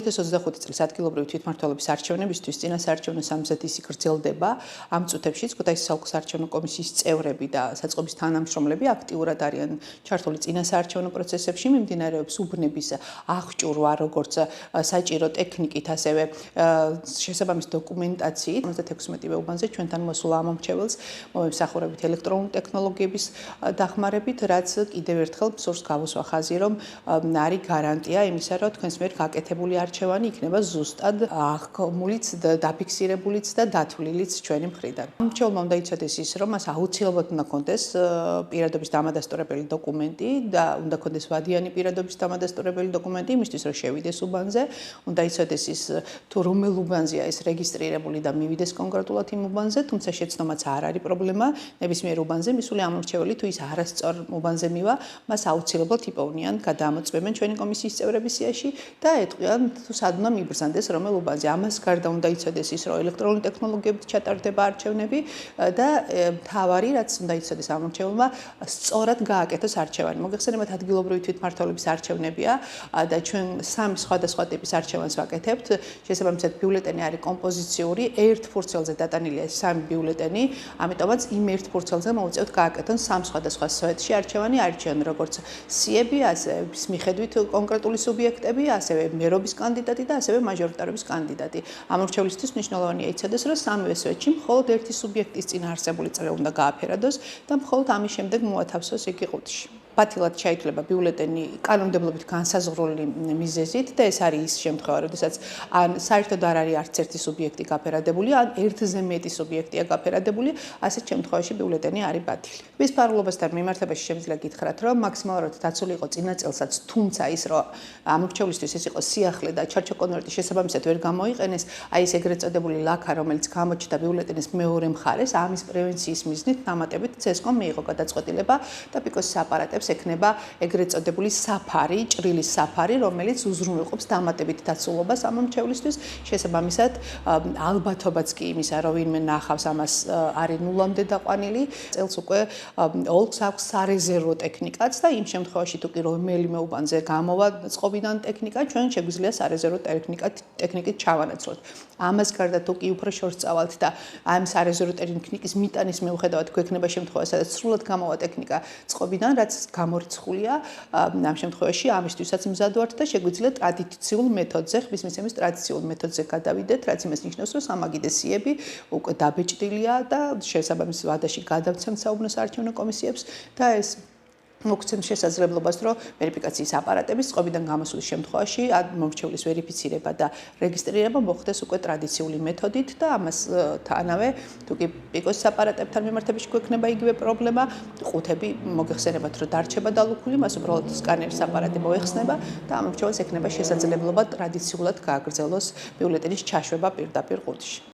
2025 წლის ადგილობრივი თვითმმართველობის არჩევნებისთვის წინასაარჩევნო სამზადისი გრძელდება. ამ წუთებში ქუთაისის საოლქო საარჩევნო კომისიის წევრები და საწყობის თანამშრომლები აქტიურად არიან ჩართული წინასაარჩევნო პროცესებში, მიმდინარეობს უბნების აღჭურვა, როგორც საჭირო ტექნიკით, ასევე შესაბამის დოკუმენტაციით. 56-მე უბანზე ჩვენთან მოსულა ამომრჩეველს მომსახურებით ელექტრონული ტექნოლოგიების დახმარებით, რაც კიდევ ერთხელ სურს გავუსვა ხაზი, რომ არის გარანტია იმისა, რომ თქვენს მიერ გაკეთებული არჩევანი იქნება ზუსტად აღქმულიც, დაფიქსირებულიც და დათვლილიც ჩვენი მხრიდან. მრჩეველმა უნდა იცოდეს ის, რომ მას აუცილებლად უნდა ჰქონდეს პირადობის დამადასტურებელი დოკუმენტი და უნდა ჰქონდეს ვადიანი პირადობის დამადასტურებელი დოკუმენტი იმისთვის, რომ შევიდეს უბანზე. უნდა იცოდეს ის, თუ რომელ უბანზეა ეს რეგისტრირებული და მივიდეს კონკრეტულად იმ უბანზე, თუმცა შეცდომაც არ არის პრობლემა. ნებისმიერ უბანზე მისული ამომრჩეველი თუ ის არასწორ უბანზე მივა, მას აუცილებლად იპოვნიან, გადაამოწმებენ ჩვენი კომისიის წევრების სიაში და ეტყვიან თუ სად უნდა მიბრძანდეს რომელ უბანზე. ამას გარდა უნდა იცოდეს ის, რომ ელექტრონული ტექნოლოგიებით ჩატარდება არჩევნები და მთავარი, რაც უნდა იცოდეს ამომრჩეველმა, სწორად გააკეთოს არჩევანი. მოგეხსენებათ, ადგილობრივი თვითმმართველობის არჩევნებია და ჩვენ სამი სხვადასხვა ტიპის არჩევანს ვაკეთებთ. შესაბამისად, ბიულეტენი არის კომპოზიციური, ერთ ფურცელზე დატანილია სამი ბიულეტენი, ამიტომაც იმ ერთ ფურცელზე მოუწევთ გააკეთონ სამ სხვადასხვა სვეტში არჩევანი, არჩევენ როგორც სიები, ასე მიხედვით კონკრეტული სუბიექტები, ასევე მერობის კანდიდატი და ასევე მაჟორიტარობის კანდიდატი. ამორჩევლისთვის მნიშვნელოვანია იცოდეს, რომ სამივე სვეტში მხოლოდ ერთი სუბიექტის წინ არსებული წრე უნდა გააფერადოს და მხოლოდ ამის შემდეგ მოათავსოს იგი ყუთში. ბათილად შეიძლება ბიულეტენი კანონმდებლობით განსაზღვრული მიზეზით და ეს არის ის შემთხვევა, როდესაც ან საერთოდ არ არის არც ერთი სუბიექტი გაფერადებული, ან ერთზე მეტი სუბიექტია გაფერადებული, ასეთ შემთხვევაში ბიულეტენი არის ბათილი. მის ფარულობასთან მიმართებაში შემიძლია გითხრათ, რომ მაქსიმალურად დაცული იყო წინა წელსაც, თუმცა ის, რომ ამორჩევლისთვის ეს იყო სიახლე და ჩარჩო კონვერტი შესაბამისად ვერ გამოიყენეს, აი ეს ეგრეთ წოდებული ლაქა, რომელიც გამოჩნდა ბიულეტენის მეორე მხარეს, ამის პრევენციის მიზნით დამატებით CSCOM მიიღო გადაწყვეტილება და პიკოს აპარატებს ექნება ეგრეთ წოდებული საფარი, ჭრილის საფარი, რომელიც უზრუნველყოფს დამატებით დაცულობას ამომრჩევლისთვის. შესაბამისად, ალბათობაც კი იმისა, რომ ვინმე ნახავს ამას არის ნულამდე დაყვანილი. წელს უკვე ოლქს აქვს სარეზერვო ტექნიკაც და იმ შემთხვევაში თუ კი რომელიმე უბანზე გამოვა წყობიდან ტექნიკა, ჩვენ შეგვიძლია სარეზერვო ტექნიკით ჩავანაცვლოთ. ამას გარდა თუ კი უფრო შორს წავალთ და ამ სარეზერვო ტექნიკის მიტანის მიუხედავად გვექნება შემთხვევა, სადაც სრულად გამოვა ტექნიკა წყობიდან, რაც გამორიცხულია, ამ შემთხვევაში ამისთვისაც მზად ვართ და შეგვიძლია ტრადიციულ მეთოდზე, ხმის მიცემის ტრადიციულ მეთოდზე გადავიდეთ, რაც იმას ნიშნავს, რომ სამაგიდე სიები უკვე დაბეჭდილია და შესაბამის ვადაში გადავცემთ საუბნო საარჩევნო კომისიებს და ეს მოგცემს შესაძლებლობას, რომ ვერიფიკაციის აპარატების წყობიდან გამოსulis შემთხვევაში მომრჩევლის ვერიფიცირება და რეგისტრირება მოხდეს უკვე ტრადიციული მეთოდით და ამასთანავე თუ კი პიკოს აპარატებთან მიმართებაში გვექნება იგივე პრობლემა, ყუთები მოგეხსენებათ, რომ დარჩება დალუქული, მას უბრალოდ სკანერის აპარატი მოეხსნება და ამომრჩეველს ექნება შესაძლებლობა ტრადიციულად გააგრძელოს ბიულეტენის ჩაშვება პირდაპირ ყუთში.